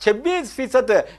26%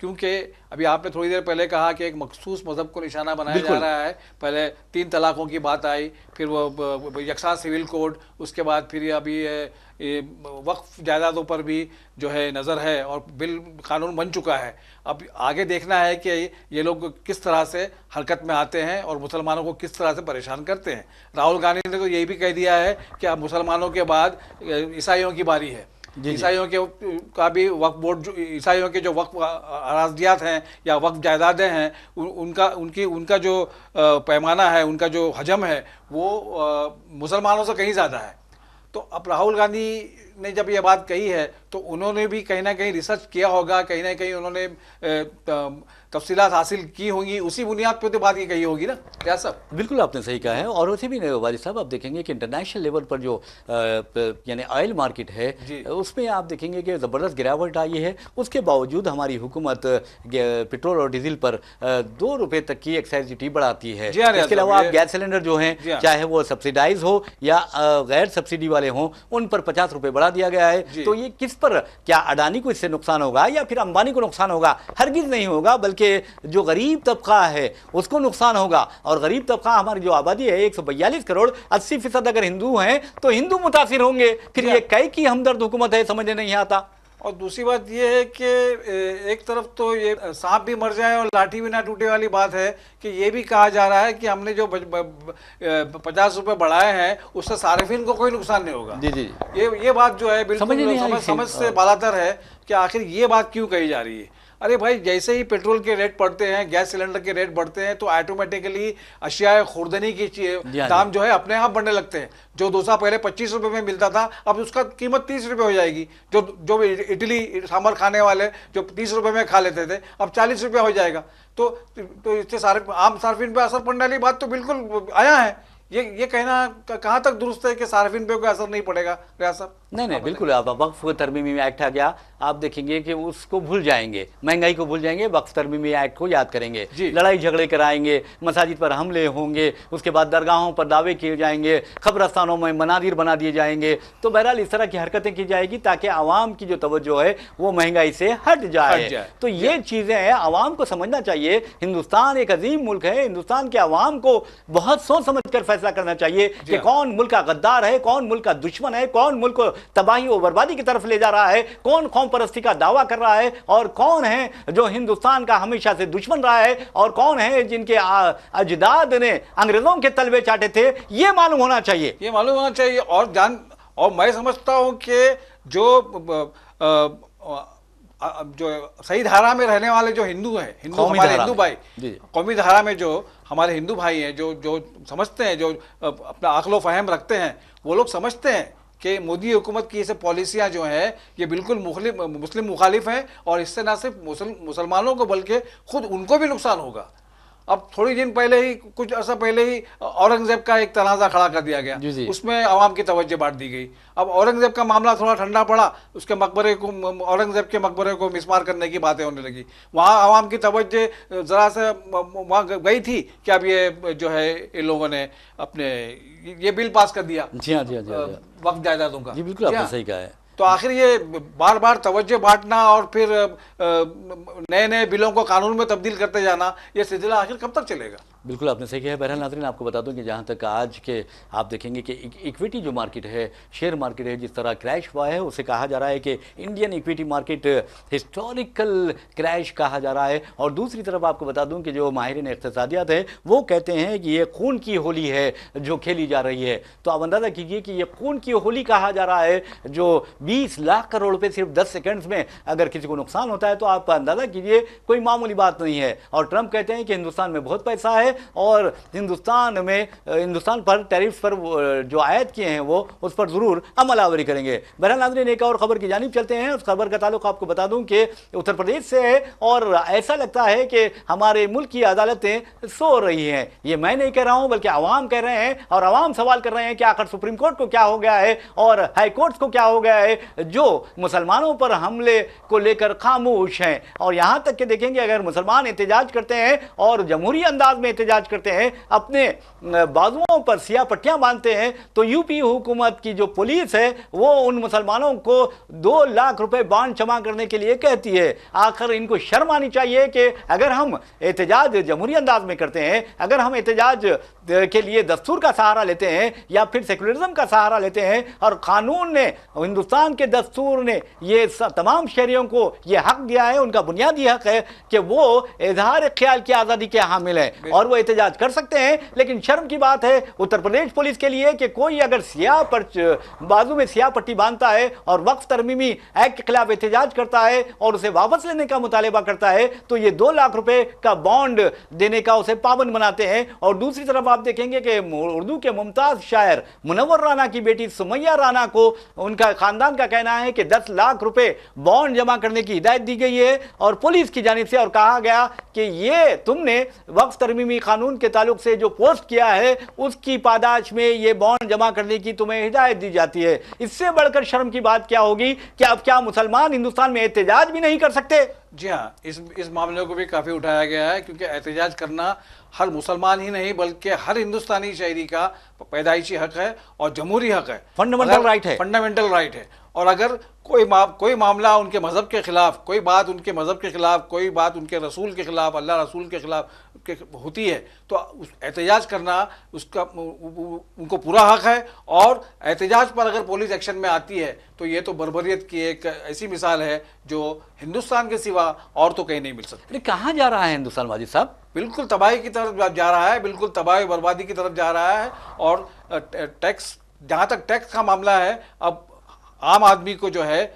کیونکہ ابھی آپ نے تھوڑی دیر پہلے کہا کہ ایک مخصوص مذہب کو نشانہ بنایا جا رہا ہے. پہلے 3 طلاقوں کی بات آئی, پھر وہ یکساں سول کوڈ, اس کے بعد پھر ابھی وقف جائیدادوں پر بھی جو ہے نظر ہے اور بل قانون بن چکا ہے. اب آگے دیکھنا ہے کہ یہ لوگ کس طرح سے حرکت میں آتے ہیں اور مسلمانوں کو کس طرح سے پریشان کرتے ہیں. راہل گاندھی نے تو یہی بھی کہہ دیا ہے کہ اب مسلمانوں کے بعد عیسائیوں کی باری ہے. عیسائیوں کے کا بھی وقف بورڈ, عیسائیوں کے جو وقف اراضیات ہیں یا وقف جائیدادیں ہیں, ان کا جو پیمانہ ہے, ان کا جو حجم ہے, وہ مسلمانوں سے کہیں زیادہ ہے. تو اب راہل گاندھی نے جب یہ بات کہی ہے تو انہوں نے بھی کہیں نہ کہیں ریسرچ کیا ہوگا, کہیں نہ کہیں انہوں نے تفصیلات حاصل کی ہوں گی, اسی بنیاد پہ تو بات یہ کہی ہوگی نا ریاض صاحب. بالکل آپ نے صحیح کہا ہے. اور ویسے بھی والد صاحب آپ دیکھیں گے کہ انٹرنیشنل لیول پر جو یعنی آئل مارکیٹ ہے اس میں آپ دیکھیں گے کہ زبردست گراوٹ آئی ہے. اس کے باوجود ہماری حکومت پیٹرول اور ڈیزل پر 2 روپے تک کی ایکسائز ڈیوٹی بڑھاتی ہے. اس کے علاوہ آپ گیس سلنڈر جو ہیں چاہے وہ سبسیڈائز ہو یا غیر سبسڈی والے ہوں, ان پر 50 روپے بڑھا دیا گیا ہے. تو یہ کس پر, کیا اڈانی کو اس سے نقصان ہوگا یا پھر امبانی کو نقصان ہوگا؟ ہرگز نہیں ہوگا, بلکہ جو غریب طبقہ ہے اس کو نقصان ہوگا. اور غریب طبقہ ہماری جو آبادی ہے 142 کروڑ, 80% اگر ہندو ہیں تو ہندو متاثر ہوں گے. پھر یہ کئی کی ہمدرد حکومت ہے, سمجھنے نہیں آتا. اور دوسری بات یہ ہے کہ ایک طرف تو یہ سانپ بھی مر جائے اور لاٹھی بھی نہ ٹوٹے والی بات ہے کہ یہ بھی کہا جا رہا ہے کہ ہم نے جو 50 روپے بڑھائے ہیں اس سے صارفین کو کوئی نقصان نہیں ہوگا. جی یہ بات جو ہے بالکل سمجھ سے بالاتر ہے کہ آخر یہ بات کیوں کہی جا رہی ہے. ارے بھائی, جیسے ہی پیٹرول کے ریٹ بڑھتے ہیں, گیس سلنڈر کے ریٹ بڑھتے ہیں, تو آٹومیٹیکلی اشیاء خوردنی کی دام جو ہے اپنے آپ بڑھنے لگتے ہیں. جو ڈوسا پہلے 25 روپے میں ملتا تھا, اب اس کا قیمت 30 روپے ہو جائے گی. جو اڈلی سامبر کھانے والے جو 30 روپے میں کھا لیتے تھے, اب 40 روپے ہو جائے گا. تو اس سے عام صارفین پہ اثر پڑنے والی بات تو بالکل آیا ہے. یہ کہنا کہاں تک درست ہے کہ صارفین پہ کوئی اثر نہیں پڑے گا ریاض صاحب؟ نہیں بالکل. آپ وقف ترمیمی ایکٹ آ گیا, آپ دیکھیں گے کہ اس کو بھول جائیں گے, مہنگائی کو بھول جائیں گے, وقف ترمیمی ایکٹ کو یاد کریں گے. لڑائی جھگڑے کرائیں گے, مساجد پر حملے ہوں گے, اس کے بعد درگاہوں پر دعوے کیے جائیں گے, قبرستانوں میں مناظر بنا دیے جائیں گے. تو بہرحال اس طرح کی حرکتیں کی جائے گی تاکہ عوام کی جو توجہ ہے وہ مہنگائی سے ہٹ جائے. تو یہ چیزیں ہیں, عوام کو سمجھنا چاہیے. ہندوستان ایک عظیم ملک ہے, ہندوستان کے عوام کو بہت سوچ سمجھ کر فیصلہ کرنا چاہیے کہ کون ملک کا غدار ہے, کون ملک کا دشمن ہے, کون ملک کو تباہی و بربادی کی طرف لے جا رہا ہے, کون قوم پرستی کا دعویٰ کر رہا ہے, اور کون ہے جو ہندوستان کا ہمیشہ سے دشمن رہا ہے, اور کون ہے جن کے اجداد نے انگریزوں کے تلوے چاٹے تھے. یہ معلوم ہونا چاہیے. اور میں سمجھتا ہوں کہ جو صحیح دھارا میں رہنے والے جو ہندو ہیں, ہمارے ہندو بھائی, قومی دھارا میں جو ہمارے ہندو بھائی ہیں, جو سمجھتے ہیں, جو اپنا عقل و فہم رکھتے ہیں, وہ لوگ سمجھتے ہیں کہ مودی حکومت کی ایسے پالیسیاں جو ہیں یہ بالکل مسلم مخالف ہیں, اور اس سے نہ صرف مسلمانوں کو بلکہ خود ان کو بھی نقصان ہوگا. اب تھوڑی دن پہلے ہی, کچھ عرصہ پہلے ہی اورنگزیب کا ایک تنازع کھڑا کر دیا گیا, اس میں عوام کی توجہ بانٹ دی گئی. اب اورنگزیب کا معاملہ تھوڑا ٹھنڈا پڑا, اس کے مقبرے کو, اورنگزیب کے مقبرے کو مسمار کرنے کی باتیں ہونے لگی. وہاں عوام کی توجہ ذرا سے وہاں گئی تھی کہ اب یہ جو ہے ان لوگوں نے اپنے یہ بل پاس کر دیا وقف جائیدادوں کا. جی بالکل, آپ نے صحیح کہا ہے. تو آخر یہ بار بار توجہ بانٹنا اور پھر نئے بلوں کو قانون میں تبدیل کرتے جانا, یہ سلسلہ آخر کب تک چلے گا؟ بالکل آپ نے صحیح کہا ہے. بہرحال ناظرین, آپ کو بتا دوں کہ جہاں تک آج کے آپ دیکھیں گے کہ ایکویٹی جو مارکیٹ ہے, شیئر مارکیٹ ہے, جس طرح کریش ہوا ہے, اسے کہا جا رہا ہے کہ Indian equity market historical crash کہا جا رہا ہے. اور دوسری طرف آپ کو بتا دوں کہ جو ماہرین اقتصادیات ہیں وہ کہتے ہیں کہ یہ خون کی ہولی ہے جو کھیلی جا رہی ہے. تو آپ اندازہ کیجئے کہ یہ خون کی ہولی کہا جا رہا ہے, جو 20 لاکھ کروڑ روپے صرف 10 سیکنڈز میں اگر کسی کو نقصان ہوتا ہے تو آپ اندازہ کیجئے کوئی معمولی بات نہیں ہے. اور ٹرمپ کہتے ہیں کہ ہندوستان میں بہت پیسہ ہے اور ہندوستان پر ٹیرفز پر جو عائد کیے ہیں وہ اس پر ضرور عمل آوری کریں گے. بہرحال ناظرین, ایک اور خبر کی جانب چلتے ہیں. اس خبر کا تعلق آپ کو بتا دوں کہ اتر پردیش سے ہے, اور ایسا لگتا ہے کہ ہمارے ملک کی عدالتیں سو رہی ہیں. یہ میں نہیں کہہ رہا ہوں بلکہ عوام کہہ رہے ہیں, اور عوام سوال کر رہے ہیں کہ آخر سپریم کورٹ کو کیا ہو گیا ہے اور ہائی کورٹس کو کیا ہو گیا ہے جو مسلمانوں پر حملے کو لے کر خاموش ہیں. اور یہاں تک کہ دیکھیں گے اگر مسلمان احتجاج کرتے ہیں اور جمہوری انداز میں احتجاج احتجاج کرتے ہیں, اپنے بازوؤں پر سیاہ پٹیاں باندھتے ہیں, تو یو پی حکومت کی جو پولیس ہے وہ ان مسلمانوں کو 2 لاکھ روپے بانڈ جمع کرنے کے لیے کہتی ہے. آخر ان کو شرم آنی چاہیے کہ اگر ہم احتجاج جمہوری انداز میں کرتے ہیں, اگر ہم احتجاج کے لیے دستور کا سہارا لیتے ہیں یا پھر سیکولرزم کا سہارا لیتے ہیں, اور قانون نے, ہندوستان کے دستور نے یہ تمام شہریوں کو یہ حق دیا ہے, ان کا بنیادی حق ہے کہ وہ اظہار خیال کی آزادی کے حامل ہیں اور وہ احتجاج کر سکتے ہیں. لیکن شرم کی بات ہے اتر پردیش پولیس کے لیے کہ کوئی اگر بازو میں سیاہ پٹی باندھتا ہے اور وقف ترمیمی ایکٹ کے خلاف احتجاج کرتا ہے اور اسے واپس لینے کا مطالبہ کرتا ہے تو یہ 2 لاکھ روپے کا بانڈ دینے کا اسے پابند بناتے ہیں. اور دوسری طرف آپ دیکھیں گے کہ اردو کے ممتاز شاعر منور رانا کی بیٹی سمیہ رانا کو ان کا خاندان کا کہنا ہے کہ 10 لاکھ روپے بانڈ جمع کرنے کی ہدایت دی گئی ہے اور پولیس کی جانب سے, اور کہا گیا کہ یہ تم نے وقف ترمیمی قانون کے تعلق سے جو پوسٹ کیا ہے اس کی پاداش میں یہ بانڈ جمع کرنے کی تمہیں ہدایت دی جاتی ہے. اس سے بڑھ کر شرم کی بات کیا ہوگی کہ اب کیا مسلمان ہندوستان میں احتجاج بھی نہیں کر سکتے؟ جی ہاں, اس معاملے کو بھی کافی اٹھایا گیا ہے کیونکہ احتجاج کرنا ہر مسلمان ہی نہیں بلکہ ہر ہندوستانی شہری کا پیدائشی حق ہے اور جمہوری حق ہے, فنڈامنٹل رائٹ ہے, فنڈامنٹل رائٹ ہے. اور اگر کوئی معاملہ ان کے مذہب کے خلاف, کوئی بات ان کے مذہب کے خلاف, کوئی بات ان کے رسول کے خلاف, اللہ رسول کے خلاف ہوتی ہے تو احتجاج کرنا اس کا ان کو پورا حق ہے. اور احتجاج پر اگر پولیس ایکشن میں آتی ہے تو یہ تو بربریت کی ایک ایسی مثال ہے جو ہندوستان کے سوا اور تو کہیں نہیں مل سکتی. کہاں جا رہا ہے ہندوستان واجد صاحب؟ بالکل تباہی کی طرف جا رہا ہے, بالکل تباہی بربادی کی طرف جا رہا ہے. اور ٹیکس, جہاں تک ٹیکس کا معاملہ ہے, اب عام آدمی کو جو ہے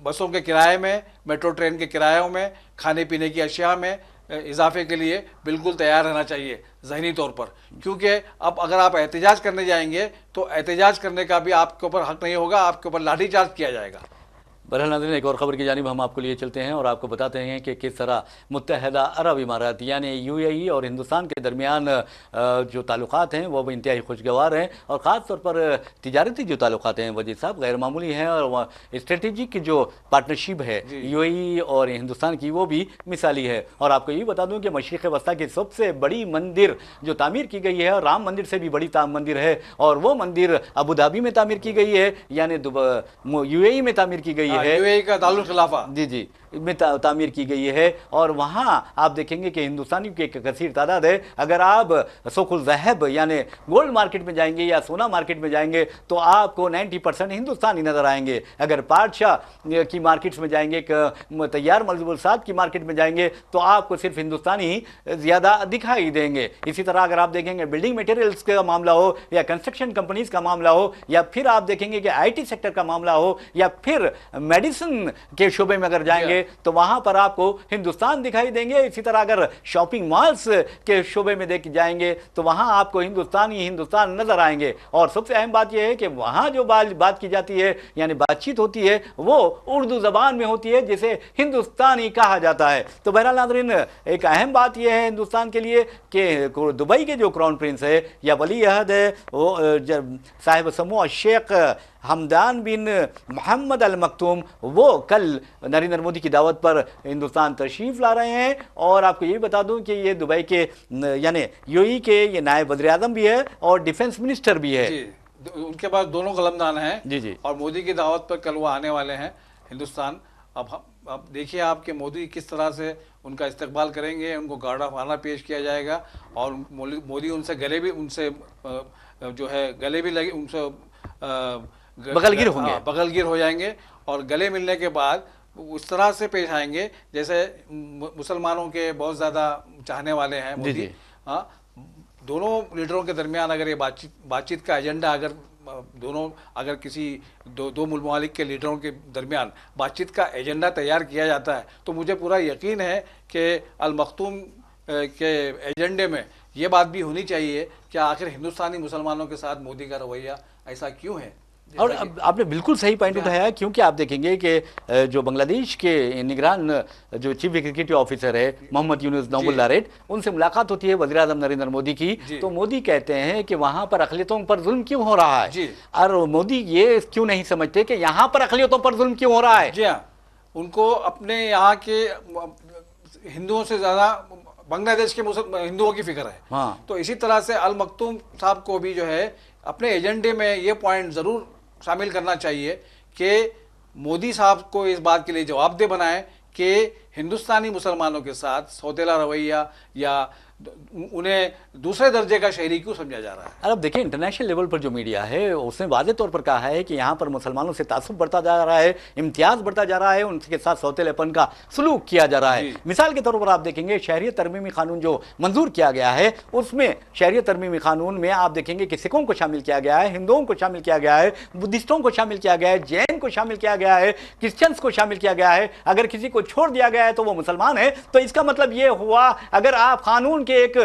بسوں کے کرائے میں, میٹرو ٹرین کے کرایوں میں, کھانے پینے کی اشیاء میں اضافے کے لیے بالکل تیار رہنا چاہیے ذہنی طور پر, کیونکہ اب اگر آپ احتجاج کرنے جائیں گے تو احتجاج کرنے کا بھی آپ کے اوپر حق نہیں ہوگا, آپ کے اوپر لاٹھی چارج کیا جائے گا. بہرحال ناظرین, ایک اور خبر کی جانب ہم آپ کو لیے چلتے ہیں اور آپ کو بتاتے ہیں کہ کس طرح متحدہ عرب امارات یعنی یو اے ای اور ہندوستان کے درمیان جو تعلقات ہیں وہ انتہائی خوشگوار ہیں, اور خاص طور پر تجارتی جو تعلقات ہیں وجید صاحب غیر معمولی ہیں, اور اسٹریٹجک جو پارٹنرشپ ہے یو اے ای اور ہندوستان کی وہ بھی مثالی ہے. اور آپ کو یہ بتا دوں کہ مشرق وسطیٰ کی سب سے بڑی مندر جو تعمیر کی گئی ہے, اور رام مندر سے بھی بڑی مندر ہے, اور وہ مندر ابوظہبی میں تعمیر کی گئی ہے, یعنی یو اے ای میں تعمیر کی گئی ہے, یو اے ای کا دارالخلافہ جی میں تعمیر کی گئی ہے. اور وہاں آپ دیکھیں گے کہ ہندوستانیوں کی ایک کثیر تعداد ہے. اگر آپ سوق الذهب یعنی گولڈ مارکیٹ میں جائیں گے یا سونا مارکیٹ میں جائیں گے تو آپ کو 90% ہندوستانی نظر آئیں گے. اگر پادشاہ کی مارکیٹس میں جائیں گے, تیار ملبوسات کی مارکیٹ میں جائیں گے تو آپ کو صرف ہندوستانی ہی زیادہ دکھائی دیں گے. اسی طرح اگر آپ دیکھیں گے بلڈنگ میٹیریلز کا معاملہ ہو یا کنسٹرکشن کمپنیز کا معاملہ ہو, یا پھر آپ دیکھیں گے کہ آئی ٹی سیکٹر کا معاملہ ہو, یا پھر میڈیسن کے شعبے میں اگر جائیں گے تو وہاں پر آپ کو ہندوستان دکھائی دیں گے. اسی طرح اگر شاپنگ مالز کے شعبے میں دیکھ جائیں گے تو وہاں آپ کو ہندوستان نظر آئیں گے. اور سب سے اہم بات یہ ہے کہ وہاں جو بات کی جاتی ہے یعنی بات چیت ہوتی ہے وہ اردو زبان میں ہوتی ہے جسے ہندوستانی کہا جاتا ہے. تو بہرحال ناظرین, ایک اہم بات یہ ہے ہندوستان کے لیے کہ دبئی کے جو کراؤن پرنس ہے یا ولی عہد ہے وہ صاحب سمو شیخ حمدان بن محمد المکتوم, وہ کل نریندر مودی کی دعوت پر ہندوستان تشریف لا رہے ہیں. اور آپ کو یہ بتا دوں کہ یہ دبئی کے یعنی یو ای کے یہ نائب وزیر اعظم بھی ہے اور ڈیفنس منسٹر بھی ہے. جی, ان کے پاس دونوں قلمدان ہیں. جی اور مودی کی دعوت پر کل وہ آنے والے ہیں ہندوستان. اب دیکھیے آپ کہ مودی کس طرح سے ان کا استقبال کریں گے, ان کو گارڈ آف آنر پیش کیا جائے گا, اور مودی ان سے جو ہے گلے بھی لگے, ان سے بغلگیر ہوں گے, بغلگیر ہو جائیں گے, اور گلے ملنے کے بعد اس طرح سے پیش آئیں گے جیسے مسلمانوں کے بہت زیادہ چاہنے والے ہیں مودی. دونوں لیڈروں کے درمیان اگر یہ بات چیت کا ایجنڈا اگر کسی دو ممالک کے لیڈروں کے درمیان بات چیت کا ایجنڈا تیار کیا جاتا ہے تو مجھے پورا یقین ہے کہ المختوم کے ایجنڈے میں یہ بات بھی ہونی چاہیے کہ آخر ہندوستانی مسلمانوں کے ساتھ مودی کا رویہ ایسا کیوں ہے. اور آپ نے بالکل صحیح پوائنٹ اٹھایا, کیونکہ آپ دیکھیں گے کہ جو بنگلہ دیش کے نگران جو چیف ایگزیکٹو آفیسر ہے محمد یونس نوب اللہ ریڈ, ان سے ملاقات ہوتی ہے وزیر اعظم نریندر مودی کی, تو مودی کہتے ہیں کہ وہاں پر اقلیتوں پر ظلم کیوں ہو رہا ہے, اور مودی یہ کیوں نہیں سمجھتے کہ یہاں پر اقلیتوں پر ظلم کیوں ہو رہا ہے. جی ہاں, ان کو اپنے یہاں کے ہندوؤں سے زیادہ بنگلہ دیش کے ہندوؤں کی فکر ہے. ہاں تو اسی طرح سے المکتوم صاحب کو بھی جو ہے اپنے ایجنڈے میں یہ پوائنٹ ضرور شامل کرنا چاہیے کہ مودی صاحب کو اس بات کے لیے جواب دہ بنائیں کہ ہندوستانی مسلمانوں کے ساتھ سوتیلا رویہ یا انہیں دوسرے درجے کا شہری کیوں سمجھا جا رہا ہے. اب دیکھیں انٹرنیشنل لیول پر جو میڈیا ہے اس نے واضح طور پر کہا ہے کہ یہاں پر مسلمانوں سے تعصب بڑھتا جا رہا ہے, امتیاز بڑھتا جا رہا ہے, ان کے ساتھ سوتیلے پن کا سلوک کیا جا رہا ہے. مثال کے طور پر آپ دیکھیں گے شہریت ترمیمی قانون جو منظور کیا گیا ہے اس میں شہریت ترمیمی قانون میں آپ دیکھیں گے کہ سکھوں کو شامل کیا گیا ہے, ہندوؤں کو شامل کیا گیا ہے, بدھسٹوں کو شامل کیا گیا ہے, جین کو شامل کیا گیا ہے, کرسچنس کو شامل کیا گیا ہے. اگر کسی کو چھوڑ دیا گیا ہے تو وہ مسلمان ہے. تو اس کا مطلب یہ ہوا اگر آپ قانون کے ایک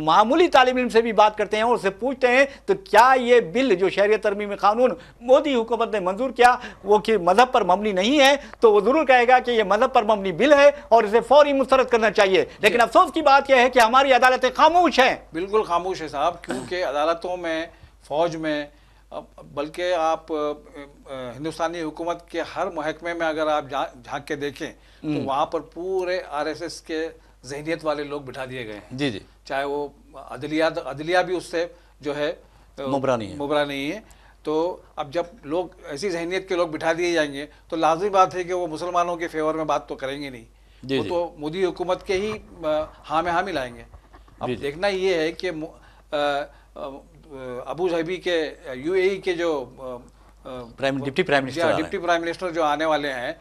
معمولی طالب علم سے بھی بات کرتے ہیں اور اسے پوچھتے ہیں تو کیا یہ بل جو شہریت ترمیمی قانون مودی حکومت نے منظور کیا وہ کہ مذہب پر مبنی نہیں ہے, تو وہ ضرور کہے گا کہ یہ مذہب پر مبنی بل ہے اور اسے فوری مسترد کرنا چاہیے. لیکن افسوس کی بات یہ ہے کہ ہماری عدالتیں خاموش ہیں. بالکل خاموش ہے صاحب, کیونکہ عدالتوں میں, فوج میں, بلکہ آپ ہندوستانی حکومت کے ہر محکمے میں اگر آپ جھانک کے دیکھیں تو وہاں پر پورے RSS کے ذہنیت والے لوگ بٹھا دیے گئے ہیں. جی جی, چاہے وہ عدلیہ بھی اس سے جو ہے مبرا نہیں ہے. تو اب جب لوگ ایسی ذہنیت کے لوگ بٹھا دیے جائیں گے تو لازمی بات ہے کہ وہ مسلمانوں کے فیور میں بات تو کریں گے نہیں, وہ تو مودی حکومت کے ہی ہاں میں ہاں ملائیں گے. اب دیکھنا یہ ہے کہ ابو ظہبی کے UAE کے جو ڈپٹی پرائم منسٹر جو آنے والے ہیں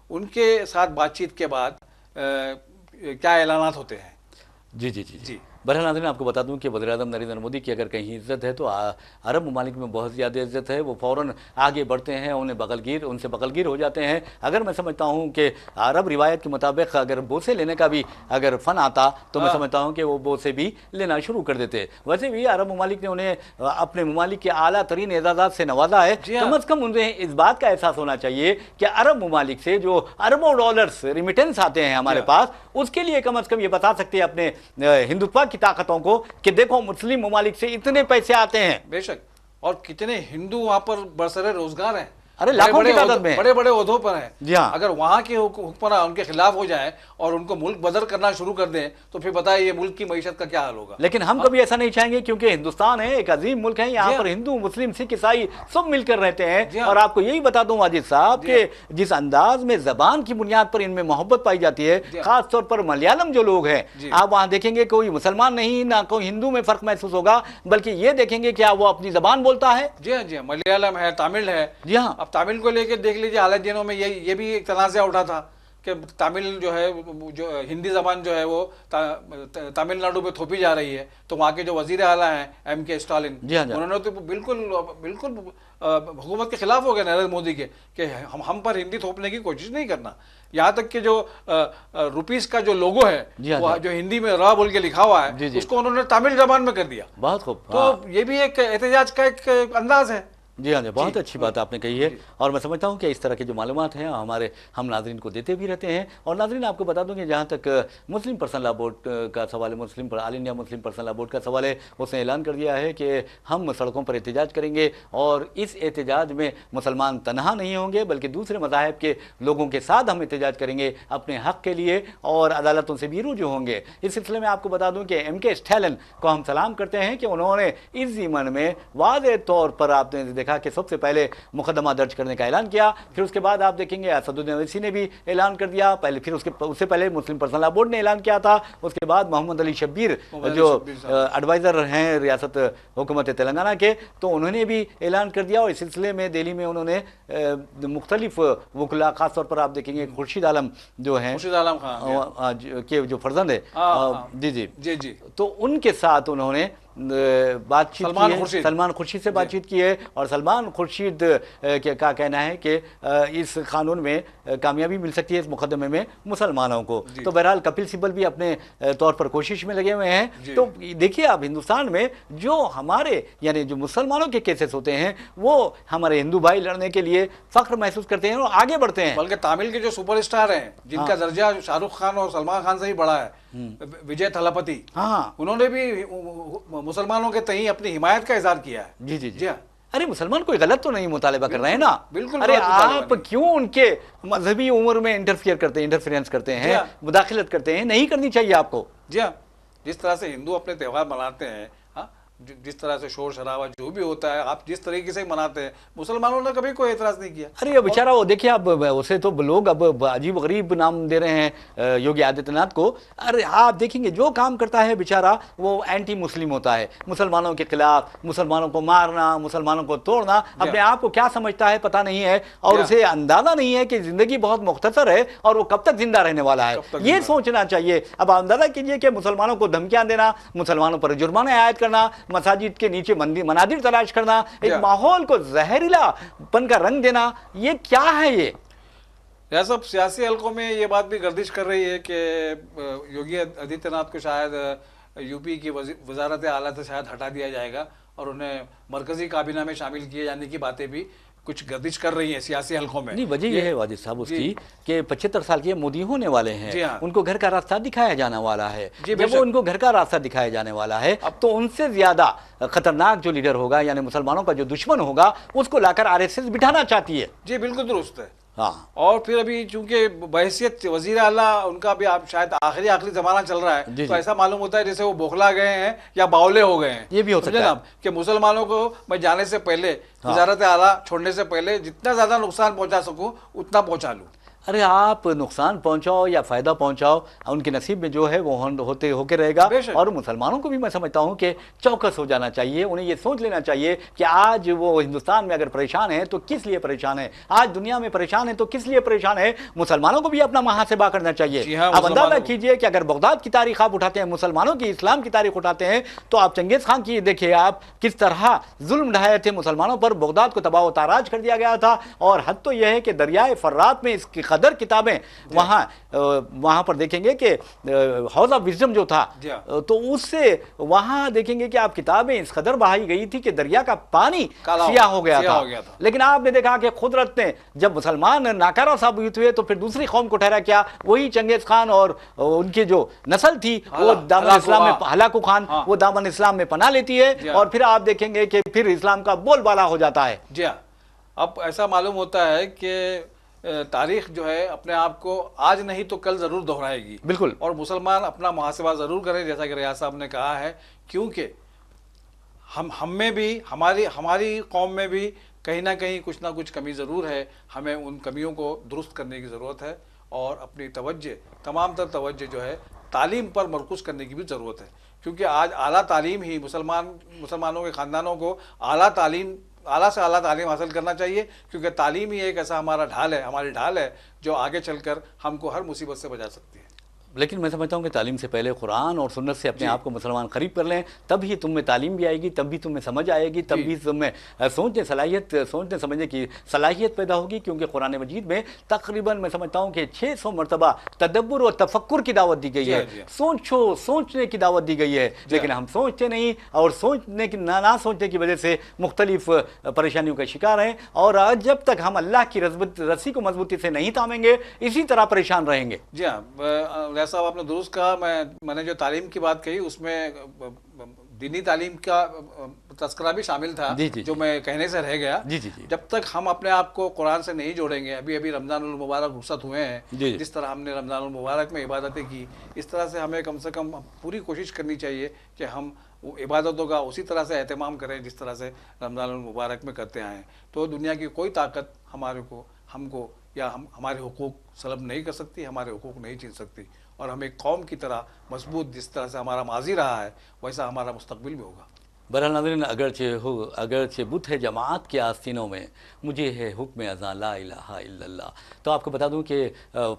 ان کے ساتھ بات چیت کے بعد کیا اعلانات ہوتے ہیں. جی جی جی جی. بہرحال ناظرین آپ کو بتا دوں کہ وزیر اعظم نریندر مودی کی اگر کہیں عزت ہے تو عرب ممالک میں بہت زیادہ عزت ہے. وہ فوراً آگے بڑھتے ہیں, ان سے بغلگیر ہو جاتے ہیں. اگر میں سمجھتا ہوں کہ عرب روایت کے مطابق اگر بوسے لینے کا بھی اگر فن آتا تو میں سمجھتا ہوں کہ وہ بوسے بھی لینا شروع کر دیتے. ویسے بھی عرب ممالک نے انہیں اپنے ممالک کے اعلیٰ ترین اعزازات سے نوازا ہے. کم از کم انہیں اس بات کا احساس ہونا چاہیے کہ عرب ممالک سے جو اربوں ڈالرز ریمیٹنس آتے ہیں ہمارے پاس, اس کے لیے کم از کم یہ بتا سکتے ہیں اپنے ہندوتوا کی طاقتوں کو کہ دیکھو مسلم ممالک سے اتنے پیسے آتے ہیں. بے شک, اور کتنے ہندو وہاں پر برسر روزگار ہیں, لاکھوں کی تعداد میں بڑے بڑے عہدوں پر ہیں. جی ہاں, اگر وہاں کے حکمراں ان کے خلاف ہو جائیں اور ان کو ملک بدر کرنا شروع کر دیں تو پھر بتائیں یہ ملک کی معیشت کا کیا حال ہوگا. لیکن ہم کبھی ایسا نہیں چاہیں گے کیونکہ ہندوستان ہے, ایک عظیم ملک ہے, یہاں پر ہندو مسلم سکھ عیسائی سب مل کر رہتے ہیں. اور آپ کو یہی بتا دوں واجد صاحب کہ جس انداز میں زبان کی بنیاد پر ان میں محبت پائی جاتی ہے, خاص طور پر ملیالم جو لوگ ہیں, آپ وہاں دیکھیں گے کوئی مسلمان نہیں نہ کوئی ہندو میں فرق محسوس ہوگا, بلکہ یہ دیکھیں گے کیا وہ اپنی زبان بولتا ہے. جی ہاں, جی ہاں, ملیالم ہے, تامل ہے. جی ہاں, اب تامل کو لے کے دیکھ لیجیے, حالات دنوں میں یہ بھی ایک تنازع اٹھا تھا کہ تامل جو ہے, جو ہندی زبان جو ہے وہ تامل ناڈو پہ تھوپی جا رہی ہے. تو وہاں کے جو وزیر اعلیٰ ہیں MK اسٹالن, انہوں نے تو بالکل حکومت کے خلاف ہو گئے نریندر مودی کے کہ ہم پر ہندی تھوپنے کی کوشش نہیں کرنا. یہاں تک کہ جو روپیز کا جو لوگو ہے جو ہندی میں را بول کے لکھا ہوا ہے اس کو انہوں نے تامل زبان میں کر دیا. بہت خوب. تو یہ بھی ایک احتجاج کا ایک انداز ہے. جی ہاں جی, بہت اچھی بات آپ نے کہی ہے. اور میں سمجھتا ہوں کہ اس طرح کی جو معلومات ہیں ہم ناظرین کو دیتے بھی رہتے ہیں. اور ناظرین آپ کو بتا دوں کہ جہاں تک مسلم پرسنل لا بورڈ کا سوال ہے, آل انڈیا مسلم پرسنل لا بورڈ کا سوال ہے, اس نے اعلان کر دیا ہے کہ ہم سڑکوں پر احتجاج کریں گے اور اس احتجاج میں مسلمان تنہا نہیں ہوں گے بلکہ دوسرے مذاہب کے لوگوں کے ساتھ ہم احتجاج کریں گے اپنے حق کے لیے اور عدالتوں سے بھی رجوع ہوں گے. اس سلسلے میں آپ کو بتا دوں کہ MK اسٹالن کو ہم سلام کرتے ہیں کہ انہوں نے اس ضمن میں واضح طور پر آپ نے دیکھا کہ سب سے پہلے مقدمہ درج کرنے کا اعلان کیا. پھر اس کے بعد آپ دیکھیں گے اسد اویسی نے بھی اعلان کر دیا, پھر اس سے پہلے مسلم پرسنل لا بورڈ نے اعلان کیا تھا. اس کے بعد محمد علی شبیر جو ایڈوائزر ہیں ریاست حکومت تلنگانہ کے, تو انہوں نے بھی اعلان کر دیا. اور اس سلسلے میں دہلی میں انہوں نے مختلف وکلا, خاص طور پر آپ دیکھیں گے خورشید عالم جو ہیں, خورشید عالم خان کے جو فرزند ہے, جی جی جی جی, تو ان کے ساتھ انہوں نے بات چیت کی ہے, سلمان خورشید سے بات چیت کی ہے. اور سلمان خورشید کا کہنا ہے کہ اس قانون میں کامیابی مل سکتی ہے اس مقدمے میں مسلمانوں کو. تو بہرحال کپل سبل بھی اپنے طور پر کوشش میں لگے ہوئے ہیں. تو دیکھیے آپ ہندوستان میں جو ہمارے یعنی جو مسلمانوں کے کیسز ہوتے ہیں وہ ہمارے ہندو بھائی لڑنے کے لیے فخر محسوس کرتے ہیں اور آگے بڑھتے ہیں. بلکہ تامل کے جو سپر اسٹار ہیں جن کا درجہ شاہ رخ خان اور سلمان خان سے ہی بڑا ہے, وجے تھلاپتی, انہوں نے بھی مسلمانوں کے تئیں اپنی حمایت کا اظہار کیا ہے. جی جی جی, ارے مسلمان کوئی غلط تو نہیں مطالبہ کر رہے ہیں نا. بالکل ارے آپ کیوں ان کے مذہبی امور میں انٹرفیئرنس کرتے ہیں, مداخلت کرتے ہیں؟ نہیں کرنی چاہیے آپ کو. جی ہاں, جس طرح سے ہندو اپنے تہوار مناتے ہیں, جس طرح سے شور شرابہ جو بھی ہوتا ہے آپ جس طریقے سے مناتے ہیں, مسلمانوں نے کبھی کوئی اعتراض نہیں کیا. ارے بیچارہ وہ دیکھیے اب اسے تو لوگ اب عجیب غریب نام دے رہے ہیں یوگی آدتیہ ناتھ کو. ارے آپ دیکھیں گے جو کام کرتا ہے بیچارہ وہ اینٹی مسلم ہوتا ہے, مسلمانوں کے خلاف, مسلمانوں کو مارنا, مسلمانوں کو توڑنا. اپنے آپ کو کیا سمجھتا ہے پتہ نہیں ہے, اور اسے اندازہ نہیں ہے کہ زندگی بہت مختصر ہے اور وہ کب تک زندہ رہنے والا ہے, یہ سوچنا چاہیے. اب اندازہ کیجئے کہ مسلمانوں کو دھمکیاں دینا, مسلمانوں پر جرمانے عائد کرنا, مساجد کے نیچے منادر تلاش کرنا, ایک ماحول کو زہریلا پن کا رنگ دینا, یہ کیا ہے؟ یہ سب سیاسی حلقوں میں یہ بات بھی گردش کر رہی ہے کہ یوگی آدتیہ ناتھ کو شاید یو پی کی وزارت اعلیٰ سے شاید ہٹا دیا جائے گا اور انہیں مرکزی کابینہ میں شامل کیے جانے کی باتیں بھی کچھ گردش کر رہی ہیں سیاسی حلقوں میں. نہیں, وجہ یہ ہے واجد صاحب اس کی کہ 75 سال کے مودی ہونے والے ہیں, ان کو گھر کا راستہ دکھایا جانے والا ہے. جب وہ ان کو گھر کا راستہ دکھایا جانے والا ہے اب تو ان سے زیادہ خطرناک جو لیڈر ہوگا, یعنی مسلمانوں کا جو دشمن ہوگا, اس کو لا کر RSS بٹھانا چاہتی ہے. جی بالکل درست ہے. ہاں, اور پھر ابھی چونکہ بحیثیت وزیر اعلیٰ ان کا بھی آپ شاید آخری زمانہ چل رہا ہے, تو ایسا معلوم ہوتا ہے جیسے وہ بوکھلا گئے ہیں یا باولے ہو گئے ہیں. یہ بھی ہو سکتا ہے کہ مسلمانوں کو میں جانے سے پہلے, وزارت اعلیٰ چھوڑنے سے پہلے جتنا زیادہ نقصان پہنچا سکوں اتنا پہنچا لوں. ارے آپ نقصان پہنچاؤ یا فائدہ پہنچاؤ, ان کے نصیب میں جو ہے وہ ہو کے رہے گا. اور مسلمانوں کو بھی میں سمجھتا ہوں کہ چوکس ہو جانا چاہیے, انہیں یہ سوچ لینا چاہیے کہ آج وہ ہندوستان میں اگر پریشان ہیں تو کس لیے پریشان ہے, آج دنیا میں پریشان ہے تو کس لیے پریشان ہے. مسلمانوں کو بھی اپنا محاسبہ کرنا چاہیے. اب اندازہ کیجئے کہ اگر بغداد کی تاریخ آپ اٹھاتے ہیں, مسلمانوں کی اسلام کی تاریخ اٹھاتے ہیں, تو آپ چنگیز خان کی دیکھیے آپ کس طرح ظلم ڈھائے تھے مسلمانوں پر. بغداد کو تباہ و تاراج کر دیا گیا تھا, اور حد تو یہ ہے کہ دریائے فرات میں اس کی قدر کتابیں وہاں پر دیکھیں گے کہ ہاؤس آف وزڈم جو تھا, تو اس سے وہاں دیکھیں گے کہ آپ کتابیں اس قدر بہائی گئی تھی کہ دریا کا پانی سیاہ ہو گیا تھا. لیکن آپ نے دیکھا کہ قدرت نے جب مسلمان ناکارہ ثابت ہوئے تو پھر دوسری قوم کو ٹھہرا کیا, وہی چنگیز خان اور ان کی جو نسل تھی وہ دامن اسلام میں, ہلاکو خان, وہ دامن اسلام میں پناہ لیتی ہے, اور پھر آپ دیکھیں گے کہ پھر اسلام کا بول بالا ہو جاتا ہے. جی ہاں, اب ایسا معلوم ہوتا ہے کہ تاریخ جو ہے اپنے آپ کو آج نہیں تو کل ضرور دہرائے گی. بالکل, اور مسلمان اپنا محاسبہ ضرور کریں, جیسا کہ ریاض صاحب نے کہا ہے, کیونکہ ہم میں بھی, ہماری قوم میں بھی کہیں نہ کہیں کچھ نہ کچھ کمی ضرور ہے. ہمیں ان کمیوں کو درست کرنے کی ضرورت ہے, اور اپنی توجہ, تمام تر توجہ جو ہے تعلیم پر مرکوز کرنے کی بھی ضرورت ہے. کیونکہ آج اعلیٰ تعلیم ہی مسلمانوں کے خاندانوں کو اعلیٰ سے اعلیٰ تعلیم حاصل کرنا چاہیے, کیونکہ تعلیم ہی ایک ایسا ہماری ڈھال ہے جو آگے چل کر ہم کو ہر مصیبت سے بچا سکتی ہے. لیکن میں سمجھتا ہوں کہ تعلیم سے پہلے قرآن اور سنت سے اپنے آپ کو مسلمان قریب کر لیں, تب ہی تم میں تعلیم بھی آئے گی, تب بھی تم میں سمجھ آئے گی, تب بھی تم میں سوچنے سمجھنے کی صلاحیت پیدا ہوگی. کیونکہ قرآن مجید میں تقریباً میں سمجھتا ہوں کہ 600 مرتبہ تدبر اور تفکر کی دعوت دی گئی ہے, سوچنے کی دعوت دی گئی ہے. لیکن ہم سوچتے نہیں, اور نہ سوچنے کی وجہ سے مختلف پریشانیوں کا شکار ہیں, اور جب تک ہم اللہ کی رسی کو مضبوطی سے نہیں تھامیں گے اسی طرح پریشان رہیں گے. جی ہاں صاحب, آپ نے درست کہا. میں نے جو تعلیم کی بات کہی اس میں دینی تعلیم کا تذکرہ بھی شامل تھا, جو میں کہنے سے رہ گیا. جب تک ہم اپنے آپ کو قرآن سے نہیں جوڑیں گے, ابھی رمضان المبارک رخصت ہوئے ہیں, جس طرح ہم نے رمضان المبارک میں عبادتیں کی, اس طرح سے ہمیں کم سے کم پوری کوشش کرنی چاہیے کہ ہم عبادتوں کا اسی طرح سے اہتمام کریں جس طرح سے رمضان المبارک میں کرتے آئے ہیں. تو دنیا کی کوئی طاقت ہم کو یا ہمارے حقوق سلب نہیں کر سکتی, ہمارے حقوق نہیں چھین سکتی, اور ہم ایک قوم کی طرح مضبوط, جس طرح سے ہمارا ماضی رہا ہے ویسا ہمارا مستقبل بھی ہوگا. بہرحال ناظرین, اگرچہ بت ہے جماعت کے آستینوں میں, مجھے ہے حکم اذاں لا الہ الا اللہ. تو آپ کو بتا دوں کہ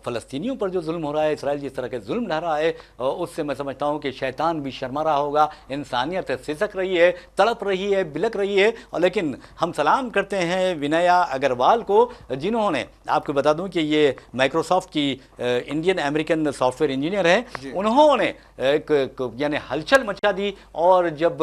فلسطینیوں پر جو ظلم ہو رہا ہے, اسرائیل جس طرح کے ظلم ڈھا رہا ہے, اس سے میں سمجھتا ہوں کہ شیطان بھی شرما رہا ہوگا. انسانیت سسک رہی ہے, تڑپ رہی ہے, بلک رہی ہے. لیکن ہم سلام کرتے ہیں ونیا اگروال کو, جنہوں نے, آپ کو بتا دوں کہ یہ مائکروسافٹ کی Indian American soft where engineer ہیں. انہوں نے ایک یعنی ہلچل مچا دی, اور جب